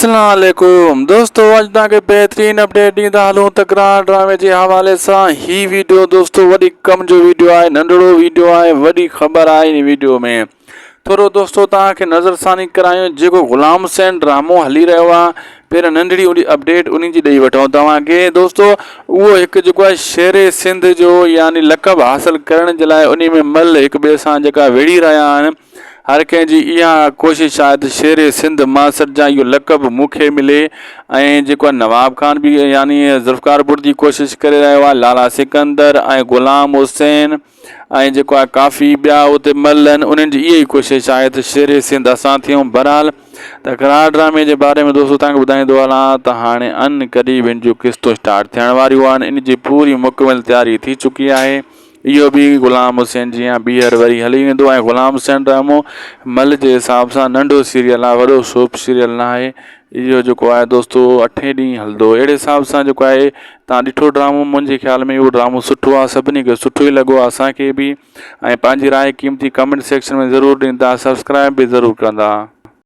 अस्सलाम वालेकुम दोस्तों, अज तक बेहतरीन अपडेट ॾींदा हलूं तकरार ड्रामे के हवाले से ही वीडियो दोस्तों वही कम जो वीडियो है, नंढड़ो वीडियो है, वही खबर है। इन वीडियो में थोड़ो दोस्तों तव्हांखे नज़रसानी करायूं जो गुलाम हुसैन ड्रामो हली रो है। पहिरियों नंढड़ी उड़ी अपडेट उन जी ॾेई वठूं तव्हांखे दोस्तों। वो एक जो है शेरे सिंध जो यानी लक़ब हासिल करण जे लाइ उन में मल एक ॿिए सां जेका विड़ी रहिया आहिनि। हर कंहिंजी इहा कोशिश शायद शेरे सिंध मां सजा यो लक़ब मूंखे मिले। ऐं जेको नवाब खान भी यानी ज़ुल्फ़िकार भुट्टो जी कोशिश करे रहियो आहे, लाला सिकंदर ऐं गुलाम हुसैन ऐं जेको आहे काफ़ी ॿिया उते मल आहिनि, उन्हनि जी इहा ई कोशिश आहे त शेरे सिंध असां थियूं। बहरहाल तकरार ड्रामे जे बारे में दोस्तों तव्हांखे ॿुधाईंदो हलां त हाणे अन क़रीब इन जूं क़िस्तूं स्टार्ट थियण वारियूं आहिनि। इन जी पूरी मुकमल तैयारी थी चुकी आहे। इहो भी गुलाम हुसैन जीअं ॿीहर वरी हली वेंदो ऐं गुलाम हुसैन ड्रामो मल जे हिसाब सां नंढो सीरियल आहे, वॾो सोप सीरियल न आहे। इहो जेको आहे दोस्तों 8 ॾींहं हलंदो। अहिड़े हिसाब सां जेको आहे तव्हां ॾिठो ड्रामो, मुंहिंजे ख़्याल में इहो ड्रामो सुठो आहे, सभिनी खे सुठो ई लॻो आहे, असांखे बि। ऐं पंहिंजी राय क़ीमती कमेंट सेक्शन में ज़रूरु ॾींदा, सब्सक्राइब भी ज़रूरु कंदा।